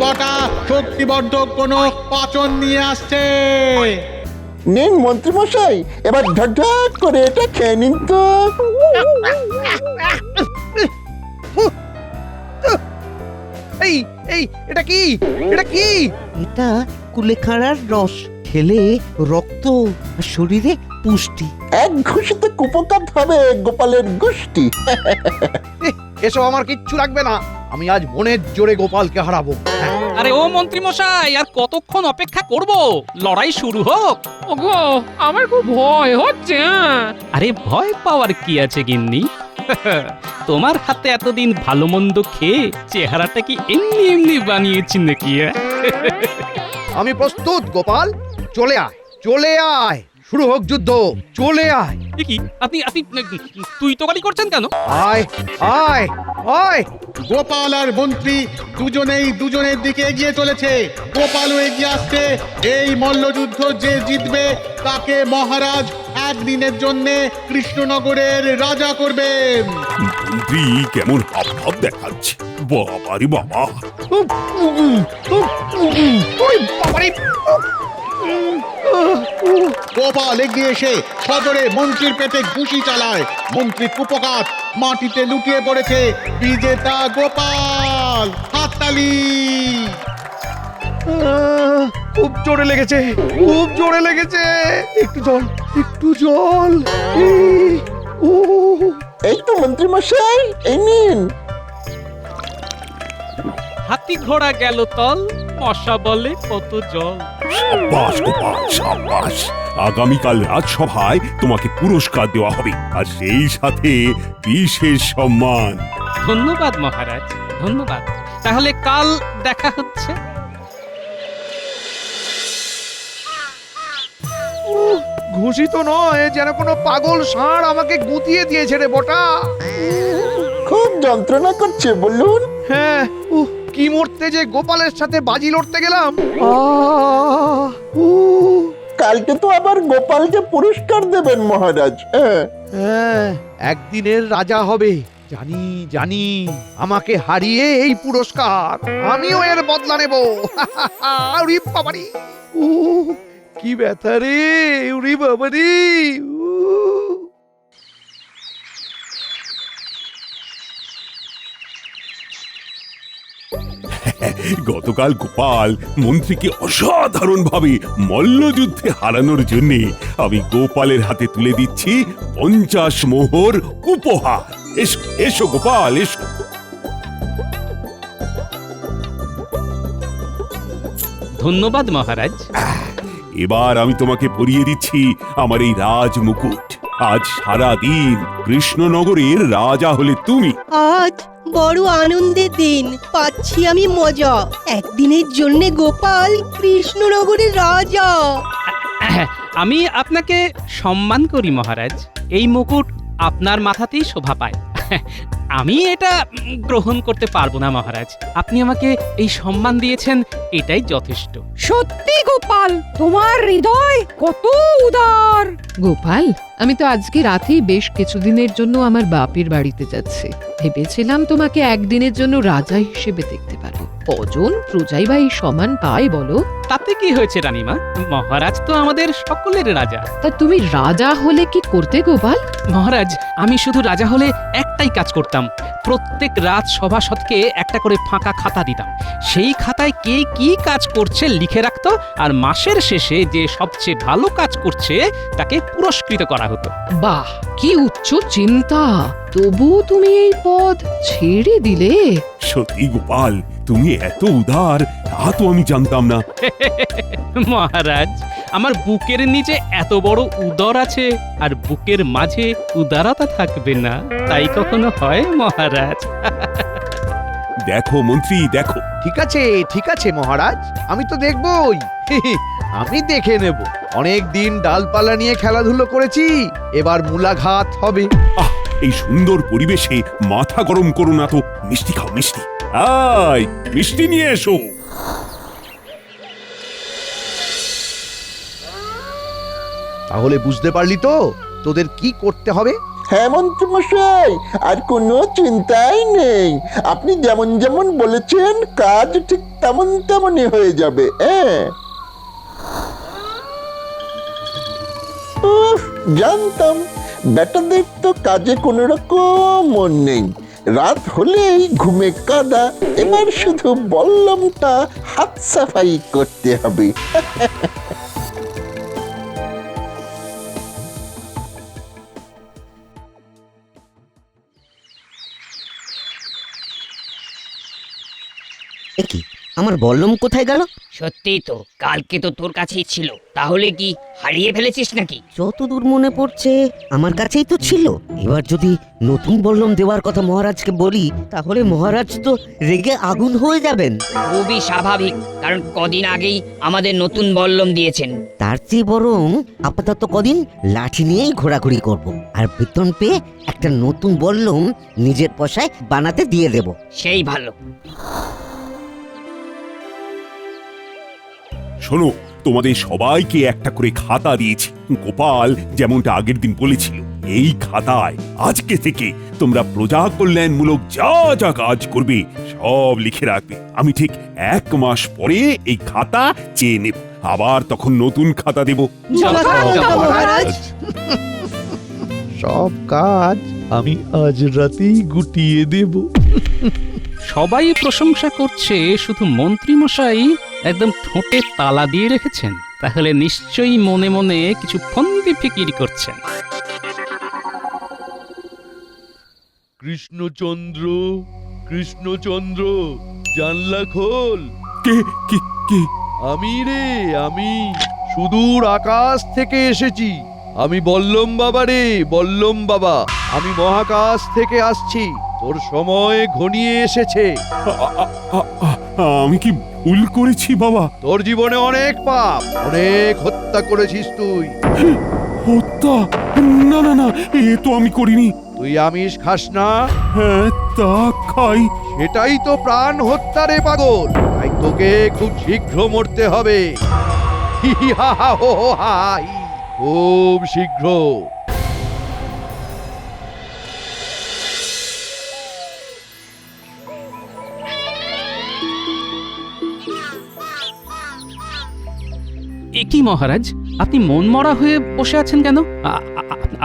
কটা শক্তিবর্ধক কোনো পাচন নিয়ে আসছে। নিন মন্ত্রী মশাই, এবার ঢকঢক করে এটা খেয়ে নিন তো। এই এই এটা কি, এটা কি? এটা কুলেখাড়ার রস, খেলে রক্ত আর শরীরে পুষ্টি। এক ঘুষিতে কুপকাত হবে গোপালের গোষ্ঠী। এসব আমার কিচ্ছু লাগবে না, আমি আজ মনের জোরে গোপালকে হারাবো। আরে ও মন্ত্রী মশাই, আর কতক্ষণ অপেক্ষা করব? লড়াই শুরু হোক। ওগো আমার খুব ভয় হচ্ছে। আরে ভয় পাওয়ার কি আছে গিন্নি? তোমার হাতে এতদিন ভালো মন্দ খেয়ে চেহারাটা কি এমনি এমনি বানিয়েছি নাকি? আমি প্রস্তুত গোপাল, চলে আয়, চলে আয়, শুরু হোক যুদ্ধ, চলে আয়। এ কি আপনি আপনি তুই তো গালি করছেন কেন? আয় আয় আয়। গোপাল আর মন্ত্রী দুজনেই দুজনের দিকে এগিয়ে চলেছে। গোপালও এগিয়ে আসছে। এই মল্লযুদ্ধ যে জিতবে তাকে মহারাজ একদিনের জন্য কৃষ্ণনগরের রাজা করবেন। মন্ত্রী কেমন হাব দেখাচ্ছে, বাবারে বাবা। ওরে বাবারে! গোপাল এগিয়ে এসে সজোরে মন্ত্রীর পেটে ঘুষি চালায়। মন্ত্রী কুপকাত মাটিতে লুটিয়ে পড়েছে। বিজেতা গোপাল, হাততালি। খুব জোরে লেগেছে, খুব জোরে লেগেছে। একটু জল, একটু জল। ও এই তো মন্ত্রী মশাই, এই নিন। হাতি ঘোড়া গেল তল, মশা বলে কত জল। সাব্বাস গোপাল, সাব্বাস। আগামীকাল রাজসভায় তোমাকে পুরস্কার দেওয়া হবে, আর সেই সাথে বিশেষ সম্মান। ধন্যবাদ মহারাজ, ধন্যবাদ। তাহলে কাল দেখা হচ্ছে। ঘুষি তো নয়, যেন কোনো পাগল ষাঁড় আমাকে গুতিয়ে দিয়েছে রে বটা। খুব যন্ত্রণা করছে বলুন। হ্যাঁ, কি মরতে যে গোপালের সাথে বাজি লড়তে গেলাম। আহ, উহ। কালকে তো আবার গোপালকে পুরস্কার দেবেন মহারাজ। হ্যাঁ, একদিনের রাজা হবে, জানি জানি। আমাকে হারিয়ে এই পুরস্কার, আমিও এর বদলা নেব। উরি বাবারি, কি ব্যথা রে, উরি বাবারি। গতকাল গোপাল মন্ত্রীকে অসাধারণভাবে মল্লযুদ্ধে হারানোর জন্য আমি গোপালের হাতে তুলে দিচ্ছি 50 মোহর উপহার। এসো এসো গোপাল, এসো। ধন্যবাদ মহারাজ। এবার আমি তোমাকে পরিয়ে দিচ্ছি আমার এই রাজ মুকুট। আজ সারা দিন কৃষ্ণনগরের রাজা হলে তুমি। আজ বড় আনন্দের দিন, পাচ্ছি আমি মজা। একদিনের জন্য গোপাল কৃষ্ণনগরের রাজা। আমি আপনাকে সম্মান করি মহারাজ। এই মুকুট আপনার মাথাতেই শোভা পায়। আমি এটা গ্রহণ করতে পারবো না মহারাজ। আপনি আমাকে এই সম্মান দিয়েছেন, এটাই যথেষ্ট। সত্যি গোপাল, তোমার হৃদয় কত উদার। গোপাল, আমি তো আজকে রাতেই বেশ কিছুদিনের জন্য আমার বাপের বাড়িতে যাচ্ছি। ভেবেছিলাম তোমাকে একদিনের জন্য রাজা হিসেবে দেখতে পারবো। কজন প্রজাই বা এই সমান পায় বলো? তাতে কি হয়েছে রানীমা? মহারাজ তো আমাদের সকলের রাজা। তা তুমি রাজা হলে কি করতে গোপাল? মহারাজ, আমি শুধু রাজা হলে একটাই কাজ করতাম। প্রত্যেক রাত সভাসদকে একটা করে ফাঁকা খাতা দিতাম। সেই খাতায় কে কি কাজ করছে লিখে রাখতো, আর মাসের শেষে যে সবচেয়ে ভালো কাজ করছে তাকে পুরস্কৃত করা হতো। বাহ, কি উচ্চ চিন্তা! তবু তুমি এই পদ ছেড়ে দিলে? সত্যি গোপাল, তুমি এত উদার তা তো আমি জানতাম না। মহারাজ, আমার বুকের নিচে এত বড় উদর আছে, আর বুকের মাঝে উদারতা থাকবে না, তাই কখনো হয় মহারাজ? দেখো মন্ত্রী, দেখো। ঠিক আছে মহারাজ, আমি তো দেখবই। আমি দেখে নেব। অনেক দিন ডালপালা নিয়ে খেলাধুলো করেছি, এবার মূলাঘাত হবে। আহ, এই সুন্দর পরিবেশে মাথা গরম করো না তো। মিষ্টি খাও, মিষ্টি। আয়, মিষ্টি নিয়ে এসো। তাহলে বুঝতে পারলি তো তোদের কি করতে হবে? হ্যাঁ মন্ত্রীমশাই, আর কোনো চিন্তাই নেই। আপনি যেমন যেমন বলেছেন কাজ ঠিক তেমন তেমনই হয়ে যাবে। হ্যাঁ, জানতাম বেটাদের তো কাজে কোনো রকম মন নেই। রাত হলেই ঘুমে কাদা। এবার শুধু বল্লমটা হাত সাফাই করতে হবে। কি আমার বল্লম কোথায় গেল? সত্যি তো, কালকে তো তোর কাছেই ছিল। তাহলে কি হারিয়ে ফেলেছিস নাকি? যতদূর মনে পড়ছে আমার কাছেই তো ছিল। এবার যদি নতুন বল্লম দেওয়ার কথা মহারাজকে বলি, তাহলে মহারাজ তো রেগে আগুন হয়ে যাবেন। খুবই স্বাভাবিক, কারণ কদিন আগেই আমাদের নতুন বল্লম দিয়েছেন। তার চেয়ে বরং আপাতত কদিন লাঠি নিয়েই ঘোরাঘুরি করব, আর বেতন পেয়ে একটা নতুন বল্লম নিজের পয়সায় বানাতে দিয়ে দেব। সেই ভালো। শোনো, তোমাদের সবাইকে একটা করে খাতা দিয়েছি। গোপাল যেমনটা আগের দিন বলেছিল, এই খাতায় আজকে থেকে তোমরা প্রজা কল্যাণমূলক যা যা কাজ করবে সব লিখে রাখবে। আমি ঠিক 1 মাস পরে এই খাতা চেয়ে নেব, আবার তখন নতুন খাতা দেব। মহারাজ। সব কাজ আমি আজ রাতেই গুটিয়ে দেব। সবাই প্রশংসা করছে, শুধু মন্ত্রী মশাই একদম ঠোঁটে তালা দিয়ে রেখেছেন। তাহলে নিশ্চয়ই মনে মনে কিছু ফন্দি ফিকির করছেন। কৃষ্ণচন্দ্র, কৃষ্ণচন্দ্র, জানলা খোল। কে কে কে? আমি রে, আমি সুদূর আকাশ থেকে এসেছি। আমি বল্লম বাবা রে, বল্লম বাবা। আমি মহাকাশ থেকে আসছি। তোর সময় ঘনিয়ে এসেছে। আমি কি ভুল করেছি বাবা? তোর জীবনে অনেক পাপ, অনেক হত্যা করেছিস তুই। হত্যা? না না না, এ তো আমি করিনি। তুই আমিষ খাস না? হ্যাঁ, তা খাই। সেটাই তো প্রাণ হত্যা রে পাগল। তাই তোকে খুব শীঘ্র মরতে হবে। হি হি হা হা হো হো হা হি। খুব শীঘ্র। এ কি মহারাজ, আপনি মন মরা হয়ে বসে আছেন কেন?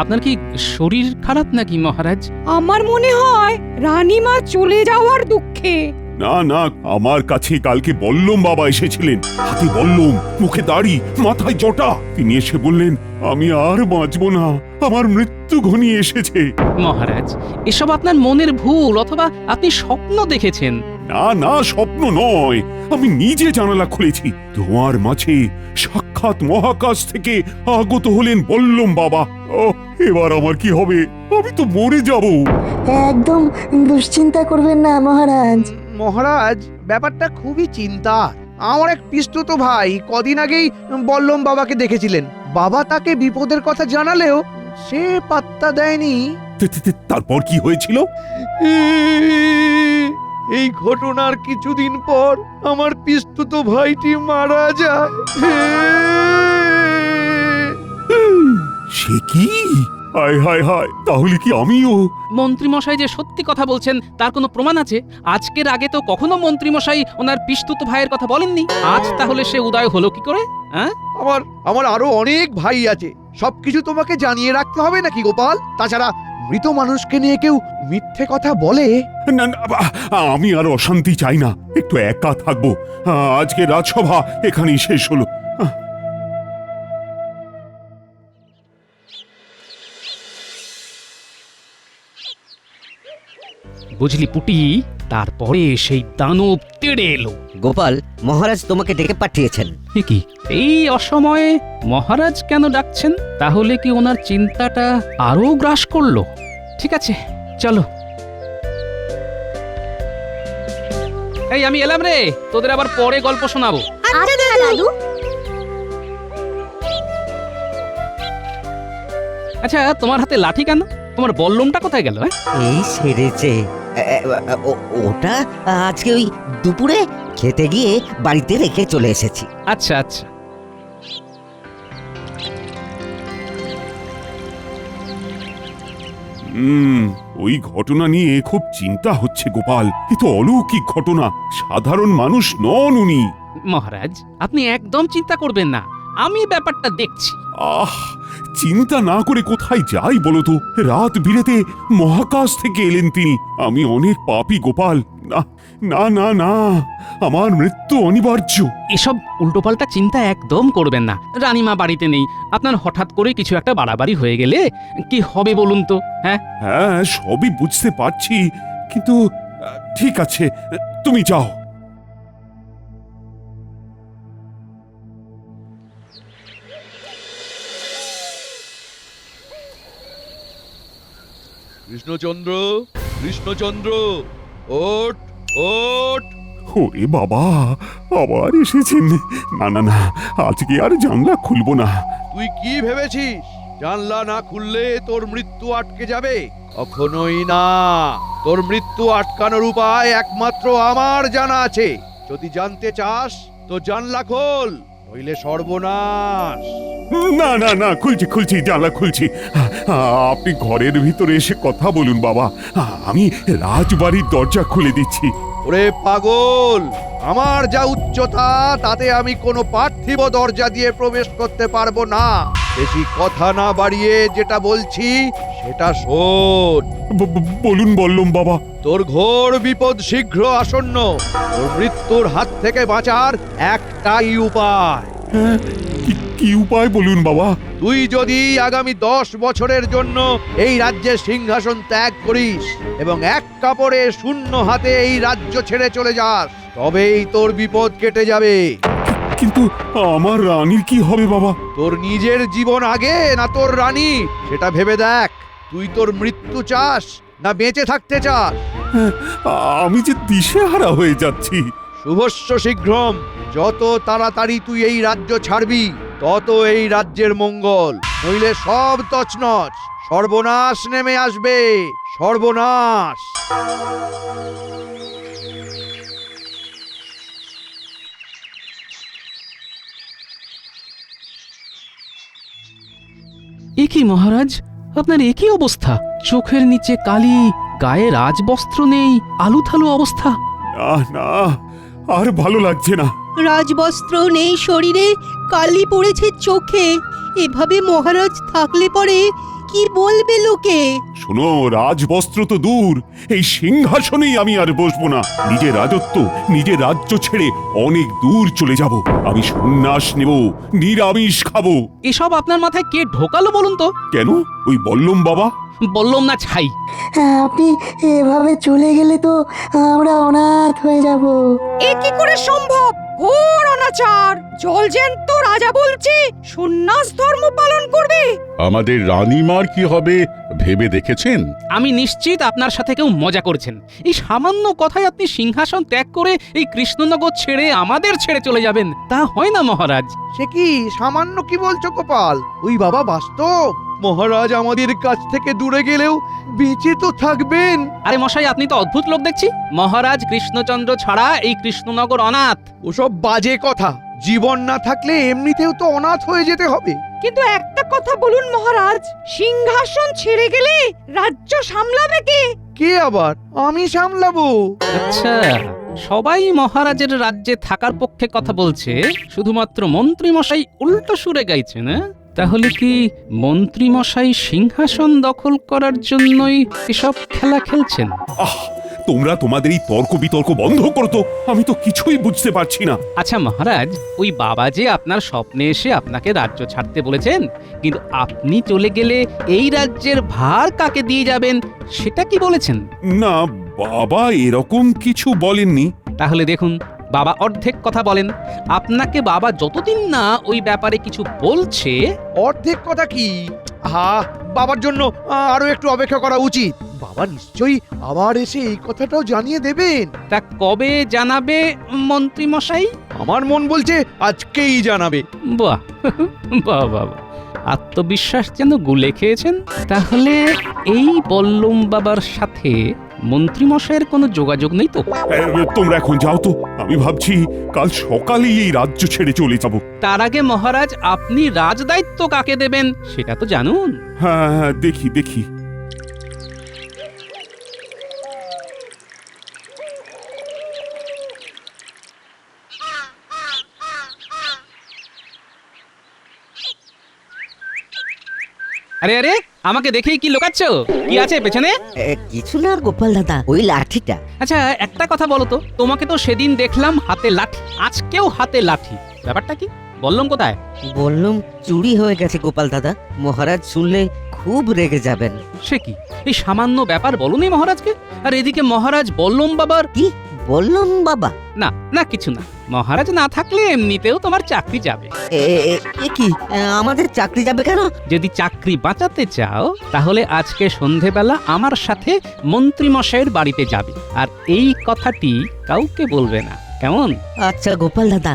আপনার কি শরীর খারাপ নাকি মহারাজ? আমার মনে হয় রানীমা চলে যাওয়ার দুঃখে। না না, আমার কাছে কালকে বল্লম বাবা এসেছিলেন। হাতে বল্লম, মুখে দাড়ি, মাথায় জটা। তিনি এসে বললেন, আমি আর বাঁচবো না, আমার মৃত্যু ঘনিয়ে এসেছে। মহারাজ, এসব আপনার মনের ভুল, অথবা আপনি স্বপ্ন দেখেছেন। না না, স্বপ্ন নয়, আমি নিজে জানালা খুলেছি। তোমার মাঝে সাক্ষাৎ মহাকাশ থেকে আগত হলেন বল্লম বাবা। ও, এবার আমার কি হবে? আমি তো মরে যাব। একদম দুশ্চিন্তা করবেন না মহারাজ। মহারাজ, ব্যাপারটা খুবই চিন্তার। আমার এক পিস্তুত ভাই কদিন আগেই বল্লম বাবাকে দেখেছিলেন। বাবা তাকে বিপদের কথা জানালেও সে পাত্তা দেয়নি। তারপর কি হয়েছিল? এই ঘটনার কিছুদিন পর আমার পিস্তুত ভাইটি মারা যায়। সে কি? হায় হায় হায়, তাহলে কি আমিও? মন্ত্রী মশাই যে সত্যি কথা বলছেন তার কোনো প্রমাণ আছে? আজকের আগে তো কখনো মন্ত্রী মশাই ওনার পিস্তুত ভাইয়ের কথা বলেননি। আজ তাহলে সে উদয় হলো কি করে? হ্যাঁ, আমার আরো অনেক ভাই আছে। সবকিছু তোমাকে জানিয়ে রাখতে হবে নাকি গোপাল? তাছাড়া মৃত মানুষকে নিয়ে কেউ মিথ্যে কথা বলে? না না, আমি আর অশান্তি চাই না, একটু একা থাকবো। আজকে রাজসভা এখানেই শেষ হলো। বুঝলি পুটি, তারপরে সেই দানব তেড়ে এলো। গোপাল, মহারাজ তোমাকে ডেকে পাঠিয়েছেন। এ কি, এই অসময়ে মহারাজ কেন ডাকছেন? তাহলে কি ওনার চিন্তাটা আরো গ্রাস করলো? ঠিক আছে, চলো। এই আমি এলাম রে, তোদের আবার পরে গল্প শোনাবো। আচ্ছা দাদু। আচ্ছা, তোমার হাতে লাঠি কেন? তোমার বল্লমটা কোথায় গেল? এই সেরেছে। ওটা আজকে ওই দুপুরে খেতে গিয়ে বাড়িতে রেখে চলে এসেছি। আচ্ছা আচ্ছা। ওই ঘটনা নিয়ে খুব চিন্তা হচ্ছে গোপাল। এ তো অলৌকিক ঘটনা, সাধারণ মানুষ নন উনি। মহারাজ আপনি একদম চিন্তা করবেন না, আমি ব্যাপারটা দেখছি। আহ, চিন্তা না করে কোথায় যাই বলো তো? রাত বিরেতে মহাকাশ থেকে এলেন তিনি। আমি অনেক পাপী গোপাল। না না না না, আমার মৃত্যু অনিবার্য। এসব উল্টোপাল্টা চিন্তা একদম করবেন না। রানীমা বাড়িতে নেই, আপনার হঠাৎ করে কিছু একটা বাড়াবাড়ি হয়ে গেলে কি হবে বলুন তো? হ্যাঁ হ্যাঁ, সবই বুঝতে পারছি, কিন্তু ঠিক আছে, তুমি যাও। কৃষ্ণচন্দ্র, কৃষ্ণচন্দ্র, ওঠ ওঠ। ওরে বাবা, আবার এসেছেন? না না না, আজকে আর জানলা খুলবো না। তুই কি ভেবেছিস জানলা না খুললে তোর মৃত্যু আটকে যাবে? কখনোই না। তোর মৃত্যু আটকানোর উপায় একমাত্র আমার জানা আছে। যদি জানতে চাস তো জানলা খোল, নইলে সর্বনাশ। না না না, খুলছি খুলছি, জানলা খুলছি। আপনি ঘরের ভিতরে এসে কথা বলুন বাবা, আমি রাজবাড়ির দরজা খুলে দিচ্ছি। ওরে পাগল, আমার যা উচ্চতা তাতে আমি কোনো পার্থিব দরজা দিয়ে প্রবেশ করতে পারবো না। বেশি কথা না বাড়িয়ে যেটা বলছি সেটা শোন। বলুন বললুম বাবা। তোর ঘোর বিপদ শীঘ্র আসন্ন। তোর মৃত্যুর হাত থেকে বাঁচার একটাই উপায়। কি উপায় বলুন বাবা? তুই যদি আগামী 10 বছরের জন্য এই রাজ্যের সিংহাসন ত্যাগ করিস এবং এক কাপড়ে শূন্য হাতে এই রাজ্য ছেড়ে চলে যাস, তবেই তোর বিপদ কেটে যাবে। কিন্তু আমার রানীর কি হবে বাবা? তোর নিজের জীবন আগে না তোর রানী, সেটা ভেবে দেখ। তুই তোর মৃত্যু চাস না বেঁচে থাকতে চাস? আমি যে দিশেহারা হয়ে যাচ্ছি। শুভস্য শীঘ্রম। যত তাড়াতাড়ি তুই এই রাজ্য ছাড়বি তত এই রাজ্যের মঙ্গল, নইলে সব তছনছ, সর্বনাশ নেমে আসবে, সর্বনাশ। এ কি মহারাজ, আপনার একই অবস্থা? চোখের নিচে কালি, গায়ে রাজবস্ত্র নেই, আলুথালু অবস্থা। না না, আর ভালো লাগছে না। রাজবস্ত্র নেই শরীরে, কালি পড়েছে চোখে। এভাবে মহারাজ থাকলে পরে কি বলবে লোকে? শোনো, রাজবস্ত্র তো দূর, এই সিংহাসনেই আমি আর বসবো না। নিজের রাজত্ব, নিজের রাজ্য ছেড়ে অনেক দূর চলে যাব। আমি সন্ন্যাস নেব, নিরামিষ খাবো। এসব আপনার মাথায় কে ঢোকালো বলুন তো? কেন? ওই বললুম বাবা। বললাম না ছাই। আপনি এভাবে চলে গেলে তো আমরা অনাথ হয়ে যাব। এ কি করে সম্ভব? ঘোর অনাচার! জলজ্যান্ত রাজা বলছে সন্ন্যাস ধর্ম পালন করবে। আমাদের রানীমার কি হবে ভেবে দেখেছেন? আমি নিশ্চিত আপনার সাথে কেউ মজা করছেন। এই সামান্য কথায় আপনি সিংহাসন ত্যাগ করে এই কৃষ্ণনগর ছেড়ে আমাদের ছেড়ে চলে যাবেন, তা হয় না মহারাজ। সে কি সামান্য কি বলছো গোপাল? ওই বাবা বাস্তব। মহারাজ আমাদের কাছ থেকে দূরে গেলেও বেঁচে তো থাকবেন। আরে মশাই, আপনি তো অদ্ভুত লোক দেখছি। মহারাজ কৃষ্ণচন্দ্র ছাড়া এই কৃষ্ণনগর অনাথ। ওসব বাজে কথা। জীবন না থাকলে এমনিতেও তো অনাথ হয়ে যেতে হবে। কিন্তু একটা কথা বলুন মহারাজ, সিংহাসন ছেড়ে গেলে রাজ্য সামলাবে কে? কে আবার? আমি সামলাবো। আচ্ছা, সবাই মহারাজের রাজ্যে থাকার পক্ষে কথা বলছে, শুধুমাত্র মন্ত্রী মশাই উল্টো সুরে গাইছেন। তাহলে কি মন্ত্রী মশাই সিংহাসন দখল করার জন্যই এসব খেলা খেলছেন? আহ, তোমরা তোমাদের এই তর্ক বিতর্ক বন্ধ করো তো, আমি তো কিছুই বুঝতে পারছি না। আচ্ছা মহারাজ, ওই বাবা যে আপনার স্বপ্নে এসে আপনাকে রাজ্য ছাড়তে বলেছেন, কিন্তু আপনি চলে গেলে এই রাজ্যের ভার কাকে দিয়ে যাবেন সেটা কি বলেছেন? না বাবা, এরকম কিছু বলেননি। তাহলে দেখুন, বাবা অর্ধেক কথা বলেন। আপনাকে বাবা যতদিন না ওই ব্যাপারে কিছু বলছে। অর্ধেক কথা কি? বাবার জন্য আরো একটু অপেক্ষা করা উচিত। বাবা নিশ্চয়ই আবার এসে এই কথাটাও জানিয়ে দেবেন। তা কবে জানাবে মন্ত্রী মশাই? আমার মন বলছে আজকেই জানাবে। বাহ বাহ বাহ, আত্মবিশ্বাস যেন গুলে খেয়েছেন। তাহলে এই বল্লম বাবার সাথে মন্ত্রী মশাইয়ের কোনো যোগাযোগ নেই তো? তোমরা এখন যাও তো, আমি ভাবছি কাল সকালেই এই রাজ্য ছেড়ে চলে যাব। তার আগে মহারাজ, আপনি রাজদায়িত্ব কাকে দেবেন সেটা তো জানুন। হ্যাঁ দেখি দেখি। আরে আরে আমাকে দেখেই কি লোকাচ্ছ? কি আছে পেছনে? কিছু না গোপাল দাদা, ওই লাঠিটা। আচ্ছা একটা কথা বলো তো, তোমাকে তো সেদিন দেখলাম হাতে লাঠি, আজকেও হাতে লাঠি, ব্যাপারটা কি? বললাম কোথায়? বললাম চুরি হয়ে গেছে গোপাল দাদা, মহারাজ শুনলে খুব রেগে যাবেন। সে কি, এই সামান্য ব্যাপার বলনি মহারাজকে? আর এদিকে মহারাজ বললম বাবার কি বললাম বাবা? না না কিছু না, মহারাজ না থাকলে এমনিতেও তোমার চাকরি যাবে। এ কি, আমাদের চাকরি যাবে কেন? যদি চাকরি বাঁচাতে চাও তাহলে আজকে সন্ধেবেলা আমার সাথে মন্ত্রী মশাইয়ের বাড়িতে যাবে, আর এই কথাটি কাউকে বলবে না, কেমন? আচ্ছা গোপাল দাদা।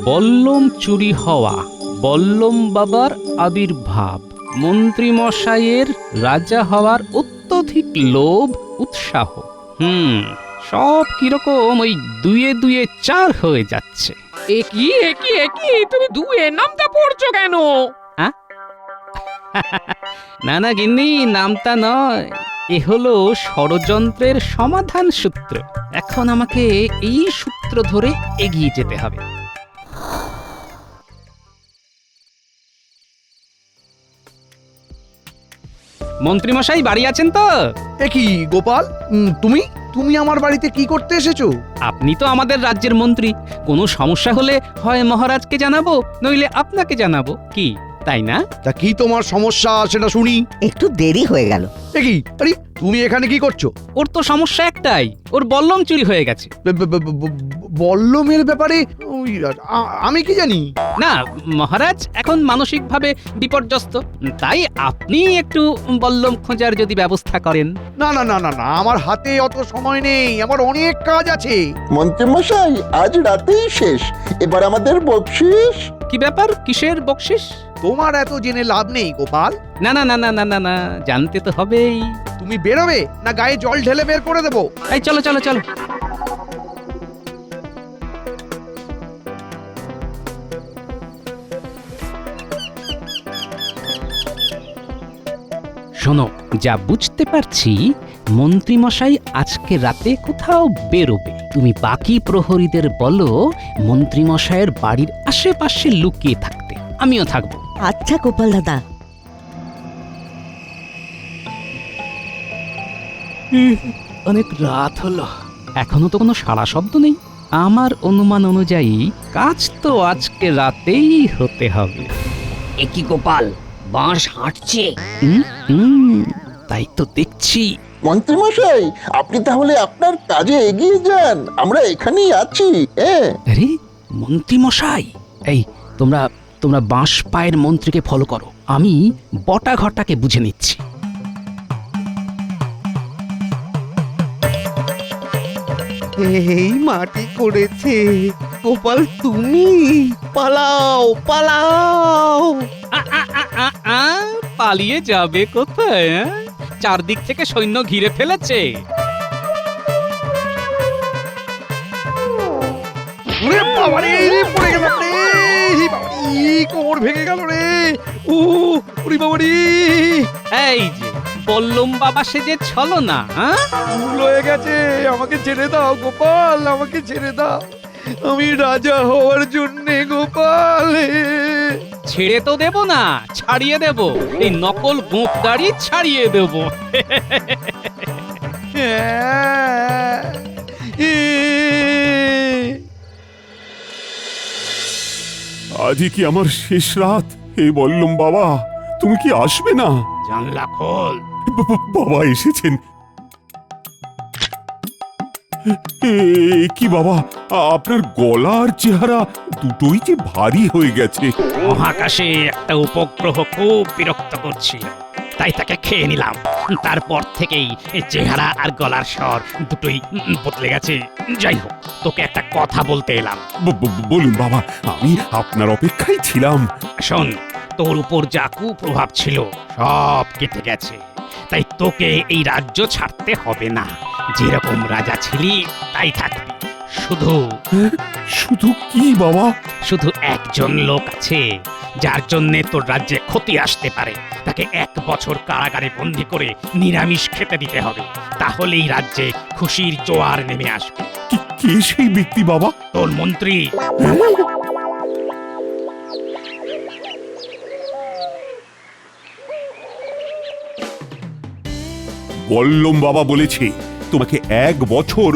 বল্লম চুরি হওয়া, বল্লম বাবার আবির্ভাব, মন্ত্রী মশাইয়ের রাজা হওয়ার অত্যধিক লোভ উৎসাহ, সব কিরকম ওই দুয়ে দুয়ে চার হয়ে যাচ্ছে। একই একই একই, তুমি দুয়ের নামটা পড়ছো কেন? না না গিন্নি, নামটা নয়, এ হলো ষড়যন্ত্রের সমাধান সূত্র। এখন আমাকে এই সূত্র ধরে এগিয়ে যেতে হবে। মন্ত্রীমশাই বাড়ি আছেন তো? এ কি গোপাল, তুমি তুমি আমার বাড়িতে কি করতে এসেছো? আপনি তো আমাদের রাজ্যের মন্ত্রী, কোনো সমস্যা হলে হয় মহারাজকে জানাবো, নইলে আপনাকে জানাবো, কি তাই না? তা কি তোমার সমস্যা সেটা শুনি। একটু দেরি হয়ে গেল। এ কি, আরে তুমি এখানে কি করছো? ওর তো সমস্যা একটাই, ওর বল্লম চুরি হয়ে গেছে। বল্লমের ব্যাপারে আমি কি জানি? না মহারাজ এখন মানসিকভাবে বিপর্যস্ত, তাই আপনি একটু বল্লম খোঁজার যদি ব্যবস্থা করেন। না না না না না, আমার হাতে অত সময় নেই, আমার অনেক কাজ আছে। মন্ত্রীমশাই আজ রাতেই শেষ, এবার আমাদের বকশিস। কি ব্যাপার, কিসের বকশিস? তোমার এত জেনে লাভ নেই গোপাল। না না না না না না না, জানতে তো হবেই। তুমি বেরোবে না গায়ে জল ঢেলে বের করে দেবো? এই চলো চলো চলো। শোনো, যা বুঝতে পারছি মন্ত্রীমশাই আজকে রাতে কোথাও বেরোবে। তুমি বাকি প্রহরীদের বলো মন্ত্রীমশাইয়ের বাড়ির আশেপাশে লুকিয়ে থাকতে, আমিও থাকবো। আচ্ছা গোপাল দাদা। অনেক রাত হলো, এখনো তো কোনো সাড়া শব্দ নেই। আমার অনুমান অনুযায়ী কাজ তো আজকে রাতেই হতে হবে। একই গোপাল, বাঁশ হাঁটছে। তাই তো দেখছি। মন্ত্রীমশাই আপনি তাহলে আপনার কাজে এগিয়ে যান, আমরা এখানেই আছি। আরে মন্ত্রী মশাই, এই তোমরা তোমরা বাঁশ পায়ের মন্ত্রীকে ফলো করো, আমি বটা ঘরটাকে বুঝে নিচ্ছি। এই মাটি করেছে গোপাল, তুমি পালাও পালাও। পালিয়ে যাবে কোথায়? চারদিক থেকে সৈন্য ঘিরে ফেলেছে। ওরে বাবা রে, পড়ে গেলাম রে, কোমর ভেঙে গেল রে। ওরে বাবা রে। এই যে বললুম বাবা সেজে ছলো না, ভুল হয়ে গেছে, আমাকে ছেড়ে দাও গোপাল, আমাকে ছেড়ে দাও, আমি রাজা হওয়ার জন্য গোপাল। ছেড়ে তো দেব না, ছাড়িয়ে দেব, এই নকল গোঁপ দাড়ি ছাড়িয়ে দেব। আজই কি আমার শেষ রাত? হে বললুম বাবা, তুমি কি আসবে না? জানলা খোল। বাবা এসেছেন। কি বাবা, আপনার গলার চেহারা দুটোই যে ভারী হয়ে গেছে। মহাকাশে একটা উপগ্রহ খুব বিরক্ত করছিল, তাই তাকে খেয়ে নিলাম। তারপর থেকেই চেহারা আর গলার স্বর দুটোই বদলে গেছে। যাই হোক, তোকে একটা কথা বলতে এলাম। বলুন বাবা, আমি আপনার অপেক্ষায় ছিলাম। শোন, তোর উপর যা কুপ্রভাব ছিল সব কেটে গেছে, তাই তোকে এই রাজ্য ছাড়তে হবে না। যেরকম রাজা ছিলি তাই থাকবি। শুধু শুধু কি বাবা? শুধু একজন লোক আছে যার জন্যে তোর রাজ্যে ক্ষতি আসতে পারে, তাকে 1 বছর কারাগারে বন্দি করে নিরামিষ খেতে দিতে হবে, তাহলেই রাজ্যে খুশির জোয়ার নেমে আসবে। কে সেই ব্যক্তি বাবা? তোর মন্ত্রী। বল্লম বাবা বলেছে তোমাকে 1 বছর